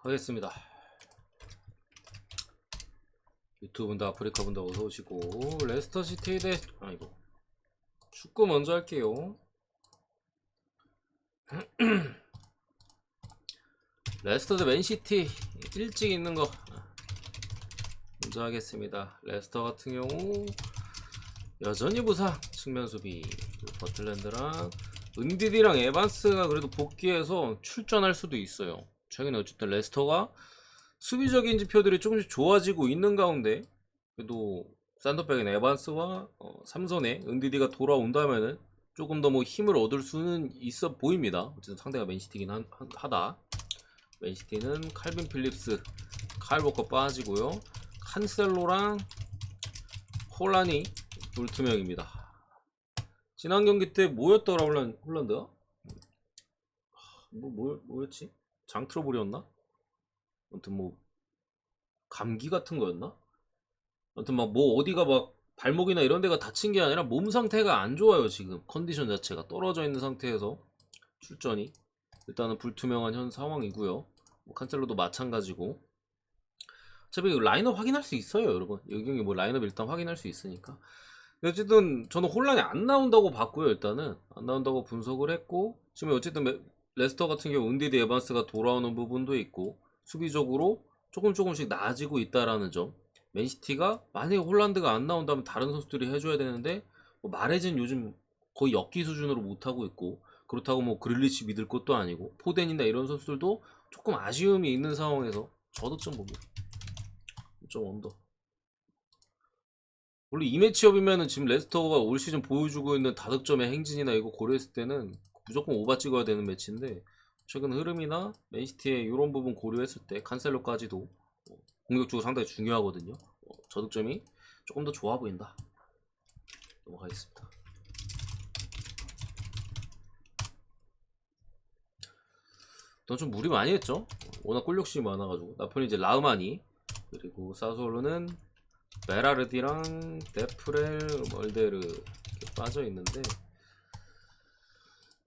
하겠습니다. 유튜브 분들, 아프리카 분들 어서 오시고. 레스터 시티 대 아이고 축구 먼저 할게요. 레스터 대 맨시티 일찍 있는 거 먼저 하겠습니다. 레스터 같은 경우 여전히 부상 측면 수비, 버틀랜드랑 은디디랑 에반스가 그래도 복귀해서 출전할 수도 있어요. 최근에 어쨌든 레스터가 수비적인 지표들이 조금씩 좋아지고 있는 가운데 그래도 산더백인 에반스와 삼선의 은디디가 돌아온다면은 조금 더 뭐 힘을 얻을 수는 있어 보입니다. 어쨌든 상대가 맨시티긴 하다. 맨시티는 칼빈 필립스, 카일 워커 빠지고요. 칸셀로랑 홀란이 불투명입니다. 지난 경기 때 뭐였더라 홀란드가? 뭐였지? 장 트러블이었나? 아무튼 뭐 감기 같은 거였나? 아무튼 막 뭐 어디가 막 발목이나 이런 데가 다친 게 아니라 몸 상태가 안 좋아요. 지금 컨디션 자체가 떨어져 있는 상태에서 출전이 일단은 불투명한 현 상황이고요. 뭐 칸셀로도 마찬가지고 어차피 라인업 확인할 수 있어요, 여러분. 여기 경기 뭐 라인업 일단 확인할 수 있으니까. 어쨌든 저는 혼란이 안 나온다고 봤고요. 일단은 안 나온다고 분석을 했고 지금 어쨌든 레스터 같은 경우 은디디 에반스가 돌아오는 부분도 있고 수비적으로 조금씩 나아지고 있다라는 점. 맨시티가 만약에 홀란드가 안 나온다면 다른 선수들이 해줘야 되는데 뭐 마레즈는 요즘 거의 역기 수준으로 못하고 있고 그렇다고 뭐 그릴리치 믿을 것도 아니고 포덴이나 이런 선수들도 조금 아쉬움이 있는 상황에서 저득점 봅니다. 좀 언더. 원래 이 매치업이면은 지금 레스터가 올 시즌 보여주고 있는 다득점의 행진이나 이거 고려했을 때는 무조건 오바 찍어야 되는 매치인데 최근 흐름이나 맨시티의 이런 부분 고려했을 때 칸셀로까지도 공격적으로 상당히 중요하거든요. 저득점이 조금 더 좋아 보인다. 넘어가겠습니다. 넌 좀 무리 많이 했죠? 워낙 골 욕심이 많아가지고 나폴리 이제 라흐마니 그리고 사솔로는 베라르디랑 데프렐 멀데르 이렇게 빠져있는데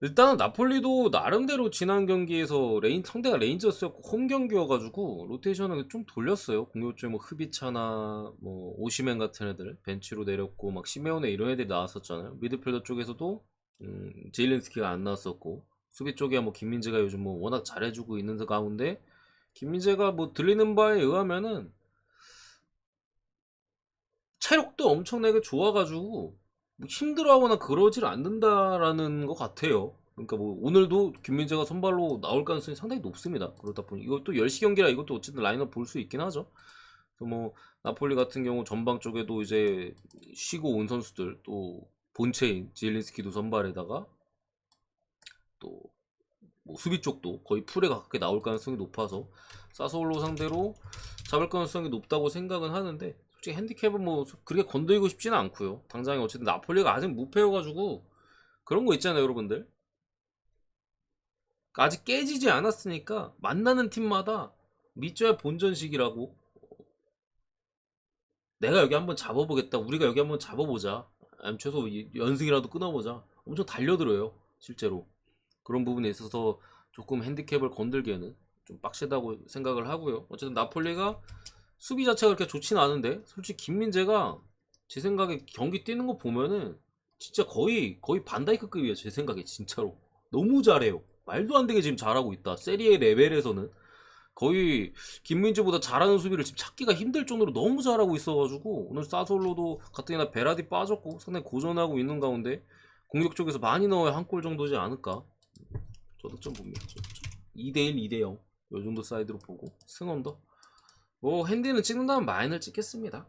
일단은 나폴리도 나름대로 지난 경기에서 상대가 레인저스였고 홈 경기여가지고 로테이션을 좀 돌렸어요. 공격적으로 뭐 흐비차나 뭐 오시멘 같은 애들 벤치로 내렸고 막 시메오네 이런 애들이 나왔었잖아요. 미드필더 쪽에서도 제일린스키가 안 나왔었고 수비 쪽에 뭐 김민재가 요즘 뭐 워낙 잘해주고 있는 가운데 김민재가 뭐 들리는 바에 의하면은 체력도 엄청나게 좋아가지고 뭐 힘들어하거나 그러질 않는다라는 것 같아요. 그러니까 뭐 오늘도 김민재가 선발로 나올 가능성이 상당히 높습니다. 그러다 보니 이것도 10시 경기라 이것도 어쨌든 라인업 볼 수 있긴 하죠. 그래서 뭐 나폴리 같은 경우 전방 쪽에도 이제 쉬고 온 선수들 또 본체인 지엘린스키도 선발에다가 또 뭐 수비 쪽도 거의 풀에 가깝게 나올 가능성이 높아서 사소올로 상대로 잡을 가능성이 높다고 생각은 하는데 솔직히 핸디캡은 뭐 그렇게 건드리고 싶지는 않고요. 당장에 어쨌든 나폴리가 아직 무패여가지고 그런 거 있잖아요, 여러분들. 아직 깨지지 않았으니까 만나는 팀마다 믿져야 본전식이라고 내가 여기 한번 잡아보겠다. 우리가 여기 한번 잡아보자. 아니면 최소 연승이라도 끊어보자. 엄청 달려들어요, 실제로. 그런 부분에 있어서 조금 핸디캡을 건들기에는 좀 빡세다고 생각을 하고요. 어쨌든 나폴리가 수비 자체가 그렇게 좋지는 않은데 솔직히 김민재가 제 생각에 경기 뛰는 거 보면은 진짜 거의 반다이크급이에요. 제 생각에 진짜로 너무 잘해요. 말도 안 되게 지금 잘하고 있다. 세리에 레벨에서는 거의 김민재보다 잘하는 수비를 지금 찾기가 힘들 정도로 너무 잘하고 있어가지고 오늘 사솔로도 가뜩이나 베라디 빠졌고 상당히 고전하고 있는 가운데 공격 쪽에서 많이 넣어야 한 골 정도지 않을까. 저득점 봅니다. 2대1, 2대0 요 정도 사이드로 보고 승언더 뭐 핸디는 찍는다면 마인을 찍겠습니다.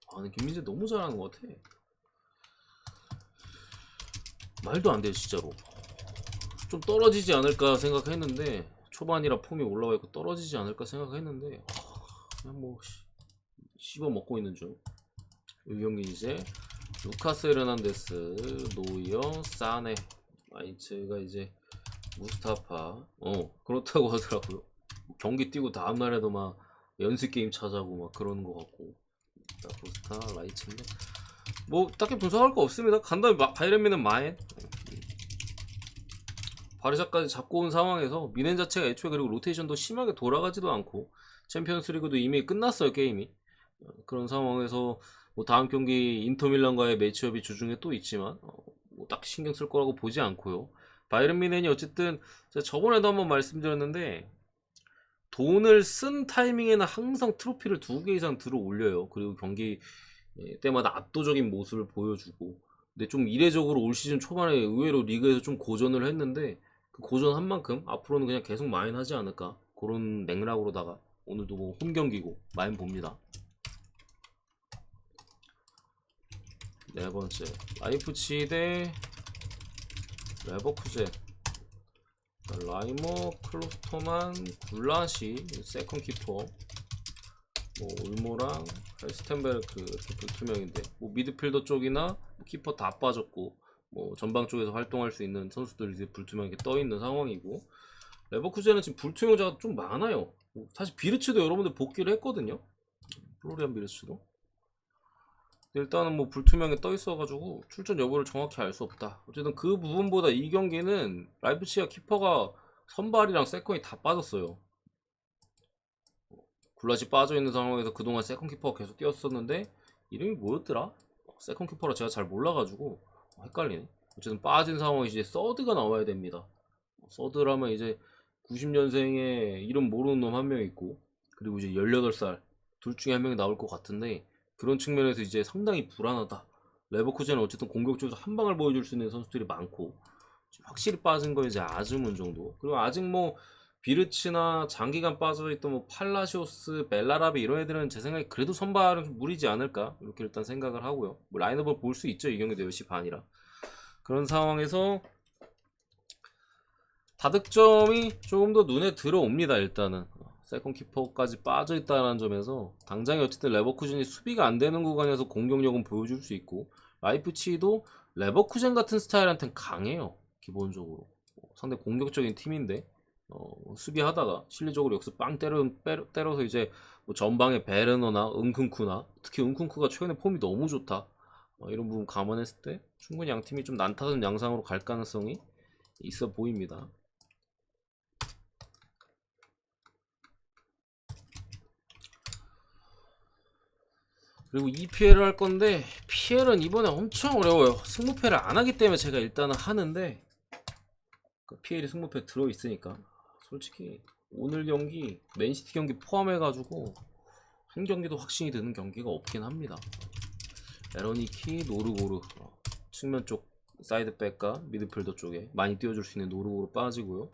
아 근데 김민재 너무 잘하는 것 같아. 말도 안 돼요 진짜로. 좀 떨어지지 않을까 생각했는데 초반이라 폼이 올라와 있고 떨어지지 않을까 생각했는데 그냥 뭐 씹어 먹고 있는 중. 이 경기 이제 루카스 헤르난데스, 노이어, 사네, 마이츠가 이제 무스타파 그렇다고 하더라고요. 경기 뛰고 다음날에도 막 연습 게임 찾아고 막 그러는 것 같고 부스타 라이츠인데 뭐 딱히 분석할 거 없습니다. 간단히 바이에른미는 마엔 바르샤까지 잡고 온 상황에서 미넨 자체가 애초에 그리고 로테이션도 심하게 돌아가지도 않고 챔피언스리그도 이미 끝났어요 게임이. 그런 상황에서 뭐 다음 경기 인터밀란과의 매치업이 주중에 또 있지만 뭐딱 신경 쓸 거라고 보지 않고요. 바이에른 뮌헨이 어쨌든 제가 저번에도 한번 말씀드렸는데 돈을 쓴 타이밍에는 항상 트로피를 2개 이상 들어 올려요. 그리고 경기 때마다 압도적인 모습을 보여주고. 근데 좀 이례적으로 올 시즌 초반에 의외로 리그에서 좀 고전을 했는데 그 고전한 만큼 앞으로는 그냥 계속 마인 하지 않을까 그런 맥락으로다가 오늘도 뭐 홈경기고 마인 봅니다. 네 번째 라이프치히 대 레버쿠젠. 라이머, 클로스터만, 굴라시, 세컨 키퍼, 뭐 울모랑 헬스텐베르크 이렇게 불투명인데 뭐 미드필더 쪽이나 키퍼 다 빠졌고 뭐 전방 쪽에서 활동할 수 있는 선수들이 이제 불투명하게 떠 있는 상황이고 레버쿠젠은 지금 불투명자가 좀 많아요. 사실 비르츠도 여러분들 복귀를 했거든요. 플로리안 비르츠도. 일단은 뭐 불투명에 떠 있어가지고 출전 여부를 정확히 알 수 없다. 어쨌든 그 부분보다 이 경기는 라이프치히가 키퍼가 선발이랑 세컨이 다 빠졌어요. 굴라시 빠져있는 상황에서 그동안 세컨 키퍼가 계속 뛰었었는데 이름이 뭐였더라? 세컨 키퍼라 제가 잘 몰라가지고 헷갈리네. 어쨌든 빠진 상황에 이제 서드가 나와야 됩니다. 서드라면 이제 90년생에 이름 모르는 놈 한 명 있고 그리고 이제 18살 둘 중에 한 명이 나올 것 같은데 그런 측면에서 이제 상당히 불안하다. 레버쿠젠은 어쨌든 공격적으로 한 방을 보여줄 수 있는 선수들이 많고 확실히 빠진 건 이제 아즈문 정도. 그리고 아직 뭐 비르츠나 장기간 빠져있던 뭐 팔라시오스, 벨라라비 이런 애들은 제 생각에 그래도 선발은 좀 무리지 않을까 이렇게 일단 생각을 하고요. 뭐 라인업을 볼 수 있죠. 이 경기도 10시 반이라. 그런 상황에서 다득점이 조금 더 눈에 들어옵니다. 일단은 세컨 키퍼까지 빠져있다는 점에서 당장에 어쨌든 레버쿠젠이 수비가 안 되는 구간에서 공격력은 보여줄 수 있고 라이프치히도 레버쿠젠 같은 스타일한테는 강해요. 기본적으로 상당히 공격적인 팀인데 수비하다가 실리적으로 여기서 빵 때려서 이제 뭐 전방에 베르너나 은쿤쿠나 특히 은쿤쿠가 최근에 폼이 너무 좋다. 이런 부분 감안했을 때 충분히 양 팀이 좀 난타전 양상으로 갈 가능성이 있어 보입니다. 그리고 EPL을 할 건데 PL은 이번에 엄청 어려워요. 승무패를 안 하기 때문에 제가 일단은 하는데 PL이 승무패 들어있으니까 솔직히 오늘 경기 맨시티 경기 포함해가지고 한 경기도 확신이 드는 경기가 없긴 합니다. 에러니키, 노르고르 측면 쪽 사이드백과 미드필더 쪽에 많이 띄워줄 수 있는 노르고르 빠지고요.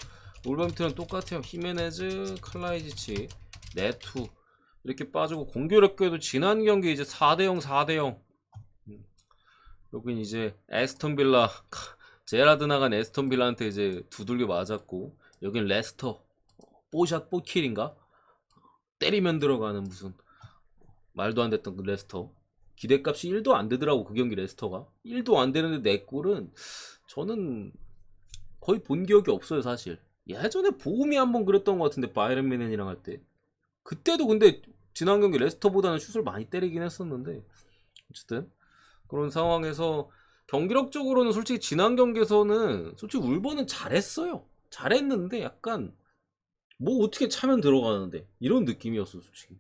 울버햄튼은 똑같아요. 히메네즈, 칼라이지치, 네투 이렇게 빠지고 공교롭게도 지난 경기 이제 4대0 4대0 여긴 이제 에스턴빌라 제라드 나간 에스턴빌라한테 이제 두들겨 맞았고 여긴 레스터 뽀샷 뽀킬인가 때리면 들어가는 무슨 말도 안 됐던 그 레스터 기대값이 1도 안 되더라고. 그 경기 레스터가 1도 안 되는데 내 골은 저는 거의 본 기억이 없어요. 사실 예전에 보험이 한번 그랬던 것 같은데 바이에른 뮌헨이랑 할 때 그때도 근데 지난 경기 레스터보다는 슛을 많이 때리긴 했었는데 어쨌든 그런 상황에서 경기력적으로는 솔직히 지난 경기에서는 솔직히 울버는 잘했어요. 잘했는데 약간 뭐 어떻게 차면 들어가는데 이런 느낌이었어 솔직히.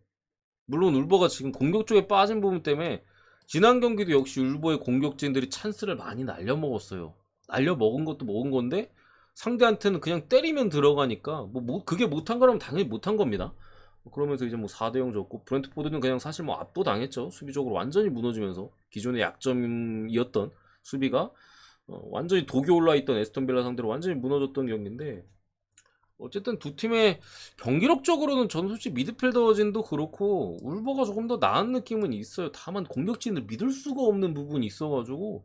물론 울버가 지금 공격 쪽에 빠진 부분 때문에 지난 경기도 역시 울버의 공격진들이 찬스를 많이 날려먹었어요. 날려먹은 것도 먹은 건데 상대한테는 그냥 때리면 들어가니까 뭐 그게 못한 거라면 당연히 못한 겁니다. 그러면서 이제 뭐 4대0 졌고 브렌트포드는 그냥 사실 뭐 압도당했죠. 수비적으로 완전히 무너지면서 기존의 약점이었던 수비가 완전히 독이 올라있던 에스턴빌라 상대로 완전히 무너졌던 경기인데 어쨌든 두 팀의 경기력적으로는 저는 솔직히 미드필더진도 그렇고 울버가 조금 더 나은 느낌은 있어요. 다만 공격진을 믿을 수가 없는 부분이 있어가지고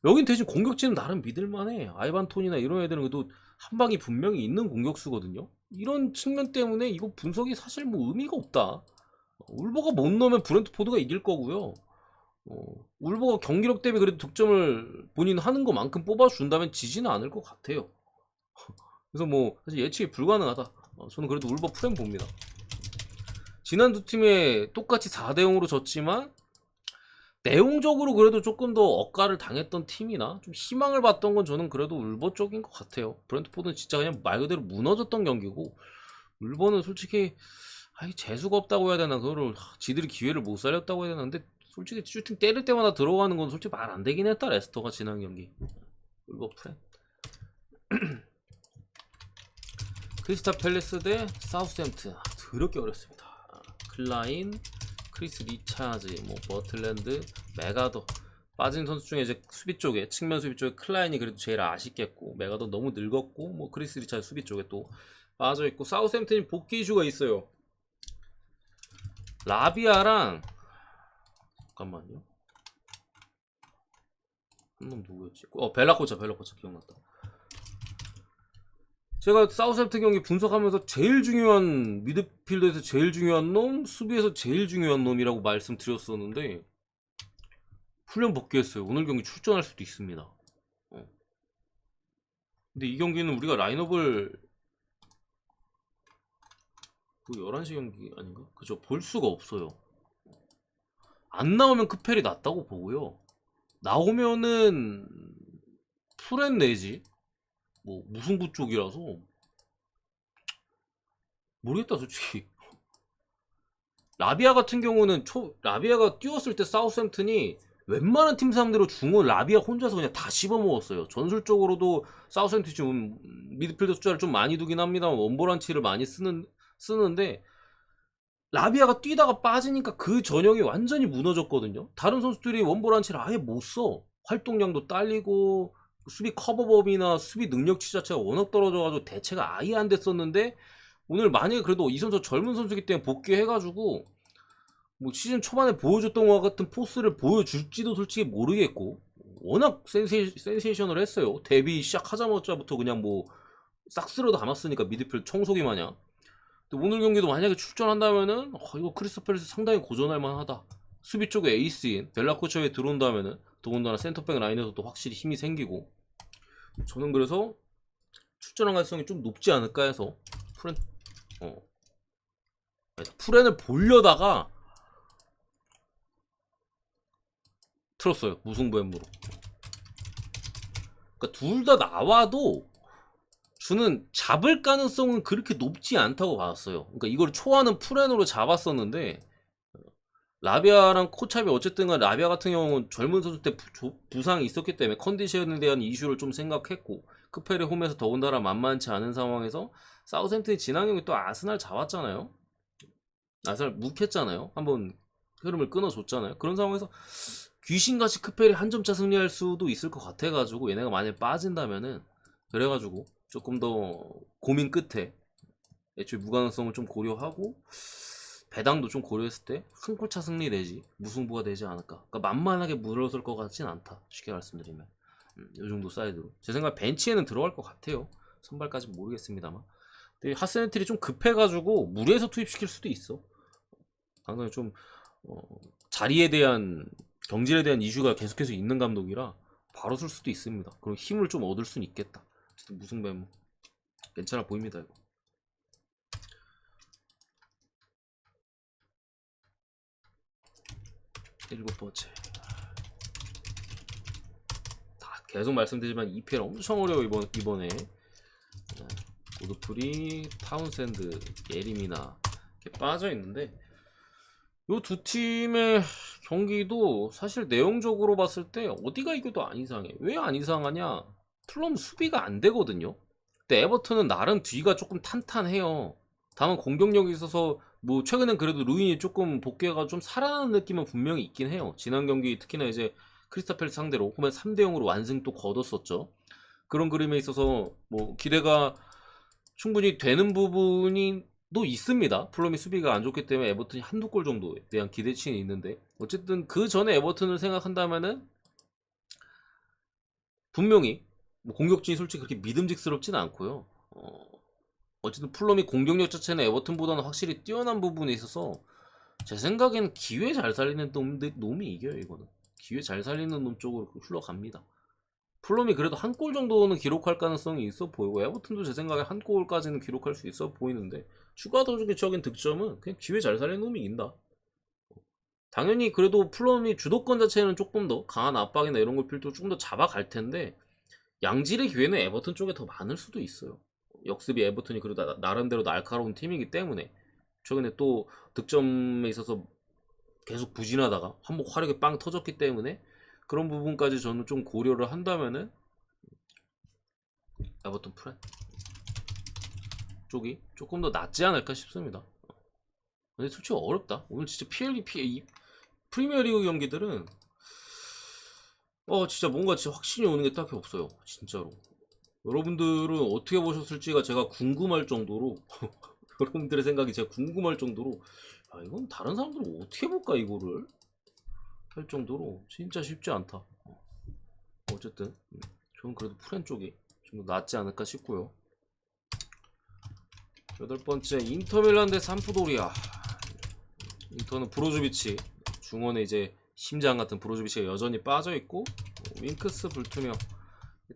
여긴 대신 공격진은 나름 믿을만해. 아이반 톤이나 이런 애들은 그래도 한 방이 분명히 있는 공격수거든요. 이런 측면 때문에 이거 분석이 사실 뭐 의미가 없다. 울버가 못 넣으면 브렌트포드가 이길 거고요. 울버가 경기력 대비 그래도 득점을 본인 하는 것만큼 뽑아준다면 지지는 않을 것 같아요. 그래서 뭐 사실 예측이 불가능하다. 저는 그래도 울버 프렘 봅니다. 지난 두 팀에 똑같이 4대0으로 졌지만 내용적으로 그래도 조금 더 억가를 당했던 팀이나 좀 희망을 봤던 건 저는 그래도 울버 쪽인 것 같아요. 브렌트포드는 진짜 그냥 말 그대로 무너졌던 경기고, 울버는 솔직히 재수가 없다고 해야 되나, 그거를 지들이 기회를 못 살렸다고 해야 되나. 근데 솔직히 슈팅 때릴 때마다 들어가는 건 솔직히 말 안 되긴 했다. 레스터가 지난 경기 울버 프렌. 크리스탈 팰리스 대 사우스햄튼, 더럽게 어렵습니다. 클라인, 크리스 리차즈, 뭐 버틀랜드, 메가더 빠진 선수 중에 이제 수비 쪽에, 측면 수비 쪽에 클라인이 그래도 제일 아쉽겠고, 메가더 너무 늙었고, 뭐 크리스 리차즈 수비 쪽에 또 빠져 있고, 사우스햄튼이 복귀 이슈가 있어요. 라비아랑, 잠깐만요, 한 놈 누구였지? 벨라코차 기억났다. 제가 사우스햄튼 경기 분석하면서 제일 중요한, 미드필더에서 제일 중요한 놈, 수비에서 제일 중요한 놈이라고 말씀드렸었는데, 훈련 복귀했어요. 오늘 경기 출전할 수도 있습니다. 근데 이 경기는 우리가 라인업을, 그 11시 경기 아닌가? 그죠? 볼 수가 없어요. 안 나오면 크펠이 낫다고 보고요. 나오면은 프렌 내지 뭐 무승부 쪽이라서 모르겠다 솔직히. 라비아 같은 경우는 라비아가 뛰었을 때 사우스햄튼이 웬만한 팀 상대로 중원 라비아 혼자서 그냥 다 씹어먹었어요. 전술적으로도 사우스햄튼이 지금 미드필더 숫자를 좀 많이 두긴 합니다만 원보란치를 많이 쓰는데, 라비아가 뛰다가 빠지니까 그 전형이 완전히 무너졌거든요. 다른 선수들이 원보란치를 아예 못 써. 활동량도 딸리고 수비 커버법이나 수비 능력치 자체가 워낙 떨어져가지고 대체가 아예 안 됐었는데, 오늘 만약에 그래도 이 선수 젊은 선수기 때문에 복귀해가지고 뭐 시즌 초반에 보여줬던 것 같은 포스를 보여줄지도 솔직히 모르겠고, 워낙 센세이션을 했어요. 데뷔 시작하자마자부터 그냥 뭐 싹 쓸어 담았으니까 미드필드 청소기 마냥. 오늘 경기도 만약에 출전한다면은 이거 크리스탈 팰리스 상당히 고전할 만하다. 수비 쪽에 에이스인 벨라코처에 들어온다면은 더군다나 센터백 라인에서도 확실히 힘이 생기고, 저는 그래서 출전할 가능성이 좀 높지 않을까 해서 프렌을 보려다가 틀었어요. 무승부 엠무로. 그러니까 둘 다 나와도 저는 잡을 가능성은 그렇게 높지 않다고 봤어요. 그러니까 이걸 초하는 프렌으로 잡았었는데, 라비아랑 코찹이 어쨌든 간 라비아 같은 경우는 젊은 선수 때 부상이 있었기 때문에 컨디션에 대한 이슈를 좀 생각했고, 크페리 홈에서 더군다나 만만치 않은 상황에서 사우스햄튼이 지난 경기 또 아스날 잡았잖아요. 아스날 묵혔잖아요. 한번 흐름을 끊어줬잖아요. 그런 상황에서 귀신같이 크페리 한 점차 승리할 수도 있을 것 같아가지고, 얘네가 만약에 빠진다면은, 그래가지고 조금 더 고민 끝에 애초에 무가능성을 좀 고려하고 배당도 좀 고려했을 때 큰 골차 승리 내지 무승부가 되지 않을까. 그러니까 만만하게 물러설 것 같진 않다, 쉽게 말씀드리면. 이 정도 사이드로 제 생각 벤치에는 들어갈 것 같아요. 선발까지는 모르겠습니다만. 근데 하센틀이 좀 급해가지고 무리해서 투입시킬 수도 있어. 당연히 좀 자리에 대한, 경질에 대한 이슈가 계속해서 있는 감독이라 바로 쓸 수도 있습니다. 그럼 힘을 좀 얻을 수는 있겠다. 무승부 괜찮아 보입니다 이거. 일곱 번째. 계속 말씀드리지만 EPL 엄청 어려워 이번에. 고드프리, 타운샌드, 예리미나 이렇게 빠져 있는데, 이 두 팀의 경기도 사실 내용적으로 봤을 때 어디가 이겨도 안 이상해. 왜 안 이상하냐? 플럼 수비가 안 되거든요. 근데 에버튼은 나름 뒤가 조금 탄탄해요. 다만 공격력이 있어서 뭐 최근엔 그래도 루인이 조금 복귀해가 좀 살아나는 느낌은 분명히 있긴 해요. 지난 경기 특히나 이제 크리스탈 팰리스 상대로 홈에 3대 0으로 완승 또 거뒀었죠. 그런 그림에 있어서 뭐 기대가 충분히 되는 부분이 또 있습니다. 플럼이 수비가 안 좋기 때문에 에버튼이 한두 골 정도에 대한 기대치는 있는데, 어쨌든 그 전에 에버튼을 생각한다면은 분명히 뭐 공격진이 솔직히 그렇게 믿음직스럽지는 않고요. 어쨌든 플럼이 공격력 자체는 에버튼보다는 확실히 뛰어난 부분에 있어서 제 생각에는 기회 잘 살리는 놈이 이겨요. 이거는 기회 잘 살리는 놈 쪽으로 흘러갑니다. 플럼이 그래도 한 골 정도는 기록할 가능성이 있어 보이고, 에버튼도 제 생각에 한 골까지는 기록할 수 있어 보이는데, 추가적인 득점은 그냥 기회 잘 살리는 놈이 이긴다. 당연히 그래도 플럼이 주도권 자체는 조금 더 강한 압박이나 이런 걸 필두로 조금 더 잡아갈 텐데 양질의 기회는 에버튼 쪽에 더 많을 수도 있어요. 역습이 에버튼이 그래도 나름대로 날카로운 팀이기 때문에 최근에 또 득점에 있어서 계속 부진하다가 한번 화력이 빵 터졌기 때문에 그런 부분까지 저는 좀 고려를 한다면은 에버튼 프렌 쪽이 조금 더 낫지 않을까 싶습니다. 근데 솔직히 어렵다. 오늘 진짜 프리미어리그 경기들은 진짜 뭔가 진짜 확신이 오는 게 딱히 없어요. 진짜로. 여러분들은 어떻게 보셨을지가 제가 궁금할 정도로 여러분들의 생각이 제가 궁금할 정도로 이건 다른 사람들은 어떻게 볼까 이거를 할 정도로 진짜 쉽지 않다. 어쨌든 저는 그래도 프렌 쪽이 좀 더 낫지 않을까 싶고요. 여덟 번째 인터밀란 대 삼프도리아. 인터는 브로조비치 중원에 이제 심장 같은 브로조비치가 여전히 빠져 있고 윙크스 불투명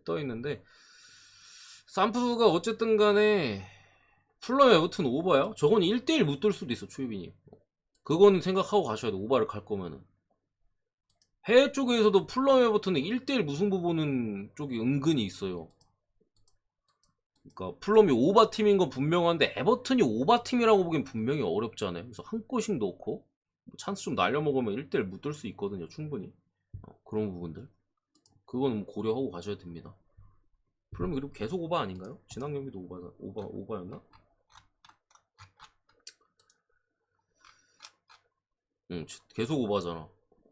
떠 있는데 삼프가 어쨌든 간에 풀럼 에버튼 오버야? 저건 1대1 묻돌 수도 있어 초유빈이. 그거는 생각하고 가셔야 돼. 오버를 갈 거면은. 해외 쪽에서도 풀럼 에버튼은 1대1 무승부 보는 쪽이 은근히 있어요. 그러니까 플럼이 오바팀인 건 분명한데 에버튼이 오바팀이라고 보기엔 분명히 어렵잖아요. 그래서 한 골씩 넣고 찬스 좀 날려먹으면 1대1 묻을 수 있거든요. 충분히. 그런 부분들. 그거는 고려하고 가셔야 됩니다. 플럼이 그리고 계속 오바 아닌가요? 지난 경기도 오바였나? 응, 계속 오바잖아.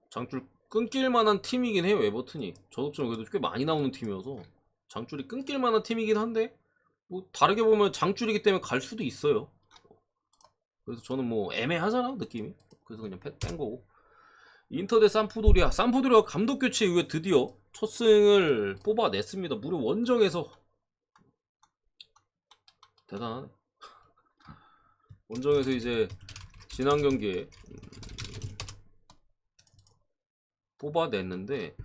장줄 끊길 만한 팀이긴 해요, 에버튼이. 저덕점이 그래도 꽤 많이 나오는 팀이어서 장줄이 끊길 만한 팀이긴 한데 뭐 다르게 보면 장줄이기 때문에 갈 수도 있어요. 그래서 저는 뭐 애매하잖아 느낌이. 그래서 그냥 뺀 거고. 인터 대 삼푸도리아 감독 교체 이후에 드디어 첫 승을 뽑아냈습니다. 무려 원정에서. 대단하네. 원정에서 이제 지난 경기에 뽑아냈는데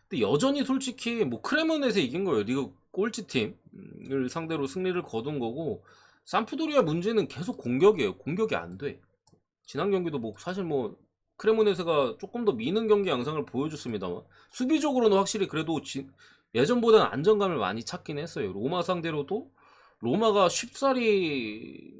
근데 여전히 솔직히 뭐 크레모넷에 이긴 거예요. 리그 꼴찌 팀을 상대로 승리를 거둔 거고 삼프도리아 문제는 계속 공격이에요. 공격이 안 돼. 지난 경기도 뭐 사실 뭐 크레모네스가 조금 더 미는 경기 양상을 보여줬습니다만 수비적으로는 확실히 그래도 예전보다는 안정감을 많이 찾긴 했어요. 로마 상대로도 로마가 쉽사리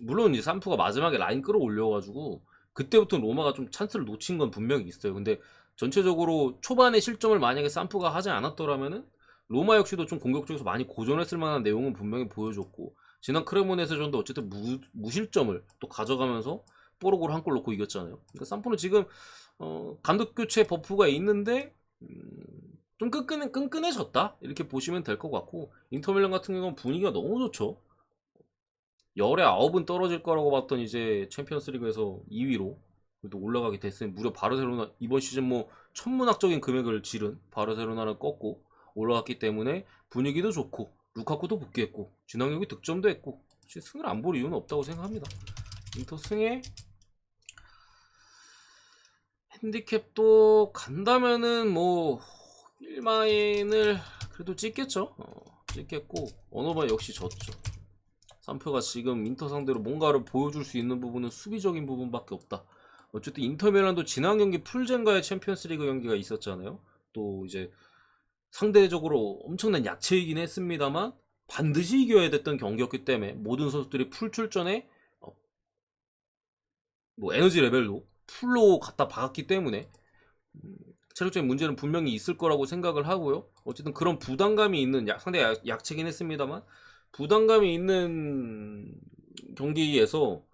물론 이제 삼프가 마지막에 라인 끌어올려가지고 그때부터 로마가 좀 찬스를 놓친 건 분명히 있어요. 근데 전체적으로 초반에 실점을 만약에 삼프가 하지 않았더라면은 로마 역시도 좀 공격적에서 많이 고전했을 만한 내용은 분명히 보여줬고 지난 크레모네스전도 어쨌든 무실점을 또 가져가면서 뽀록으로 한 골 넣고 이겼잖아요. 그러니까 삼프는 지금 감독 교체 버프가 있는데 좀 끈끈해졌다 이렇게 보시면 될 것 같고 인터밀란 같은 경우는 분위기가 너무 좋죠. 열에 9은 떨어질 거라고 봤던 이제 챔피언스리그에서 2위로 또 올라가게 됐으니 무려 바르셀로나 이번 시즌 뭐 천문학적인 금액을 지른 바르셀로나를 꺾고 올라갔기 때문에 분위기도 좋고 루카쿠도 복귀했고 지난 경기 득점도 했고 승을 안 볼 이유는 없다고 생각합니다. 인터 승에 핸디캡도 간다면은 뭐 1마인을 그래도 찍겠죠. 찍겠고 언어바 역시 졌죠. 삼프가 지금 인터 상대로 뭔가를 보여줄 수 있는 부분은 수비적인 부분밖에 없다. 어쨌든 인터밀란도 지난 경기 풀젠과의 챔피언스리그 경기가 있었잖아요. 또 이제 상대적으로 엄청난 약체이긴 했습니다만 반드시 이겨야 됐던 경기였기 때문에 모든 선수들이 풀 출전에 뭐 에너지 레벨도 풀로 갖다 박았기 때문에 체력적인 문제는 분명히 있을 거라고 생각을 하고요. 어쨌든 그런 부담감이 있는 상대 약체긴 했습니다만 부담감이 있는 경기에서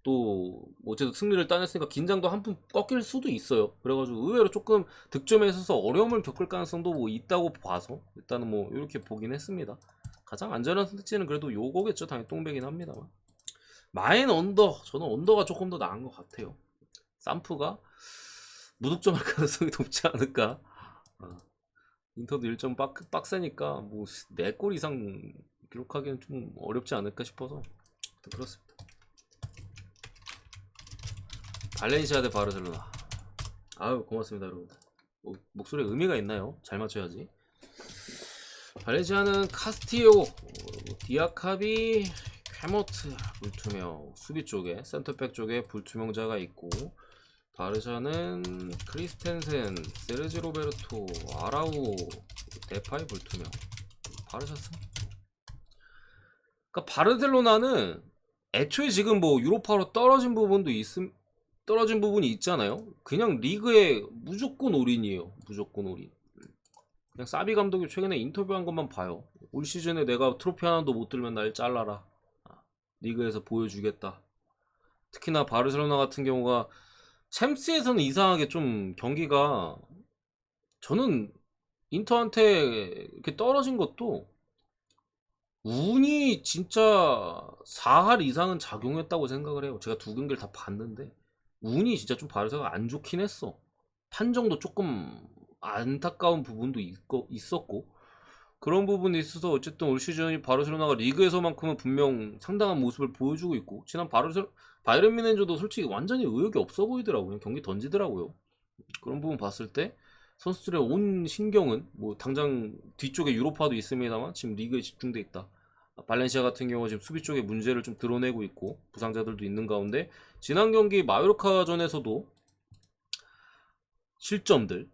또 어쨌든 승리를 따냈으니까 긴장도 한 푼 꺾일 수도 있어요. 그래가지고 의외로 조금 득점에 있어서 어려움을 겪을 가능성도 뭐 있다고 봐서 일단은 뭐 이렇게 보긴 했습니다. 가장 안전한 선택지는 그래도 요거겠죠. 당연히 똥배긴 합니다만 마인 언더 저는 언더가 조금 더 나은 것 같아요. 삼프가 무득점할 가능성이 높지 않을까. 인터도 1점 빡세니까 뭐 4골 이상 기록하기는 좀 어렵지 않을까 싶어서 그렇습니다. 발렌시아 대 바르셀로나. 아유 고맙습니다 여러분들. 목소리에 의미가 있나요? 잘 맞춰야지. 발렌시아는 카스티오, 디아카비, 쾌모트 불투명 수비 쪽에 센터백 쪽에 불투명자가 있고 바르샤는 크리스텐센, 세르지 로베르토, 아라우, 데파이 불투명. 바르샤 승. 그러니까 바르셀로나는 애초에 지금 뭐 유로파로 떨어진 부분이 있잖아요. 그냥 리그에 무조건 올인이에요. 무조건 올인. 그냥 사비 감독이 최근에 인터뷰한 것만 봐요. 올 시즌에 내가 트로피 하나도 못 들면 날 잘라라. 리그에서 보여주겠다. 특히나 바르셀로나 같은 경우가 챔스에서는 이상하게 좀 경기가, 저는 인터한테 이렇게 떨어진 것도 운이 진짜 4할 이상은 작용했다고 생각을 해요. 제가 두 경기를 다 봤는데 운이 진짜 좀 바르사가 안 좋긴 했어. 판정도 조금 안타까운 부분도 있었고, 그런 부분이 있어서 어쨌든 올 시즌 바르셀로나가 리그에서만큼은 분명 상당한 모습을 보여주고 있고, 지난 바이에른 뮌헨도 솔직히 완전히 의욕이 없어 보이더라고요. 그냥 경기 던지더라고요. 그런 부분 봤을 때 선수들의 온 신경은 뭐 당장 뒤쪽에 유로파도 있습니다만 지금 리그에 집중돼 있다. 발렌시아 같은 경우 지금 수비 쪽에 문제를 좀 드러내고 있고 부상자들도 있는 가운데, 지난 경기 마요르카전에서도 실점들,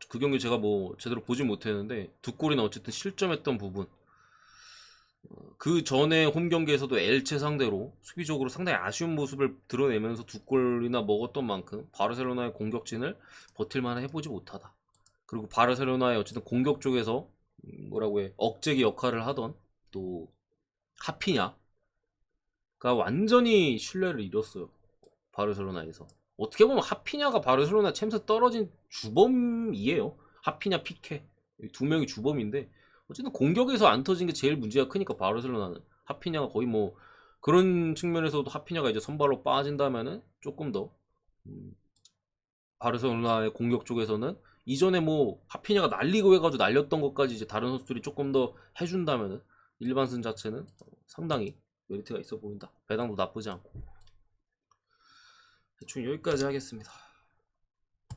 그 경기 제가 뭐 제대로 보지 못했는데 두 골이나 어쨌든 실점했던 부분, 그 전에 홈 경기에서도 엘체 상대로 수비적으로 상당히 아쉬운 모습을 드러내면서 두 골이나 먹었던 만큼 바르셀로나의 공격진을 버틸만 해보지 못하다. 그리고 바르셀로나의 어쨌든 공격 쪽에서 뭐라고 해, 억제기 역할을 하던 또 하피냐가 완전히 신뢰를 잃었어요. 바르셀로나에서. 어떻게 보면 하피냐가 바르셀로나 챔스 떨어진 주범이에요. 하피냐, 피케 두 명이 주범인데 어쨌든 공격에서 안 터진 게 제일 문제가 크니까 바르셀로나는 하피냐가 거의 뭐 그런 측면에서도 하피냐가 이제 선발로 빠진다면은 조금 더 바르셀로나의 공격 쪽에서는 이전에 뭐 하피냐가 날리고 해가지고 날렸던 것까지 이제 다른 선수들이 조금 더 해준다면은 일반승 자체는 상당히 메리트가 있어 보인다. 배당도 나쁘지 않고. 대충 여기까지 하겠습니다.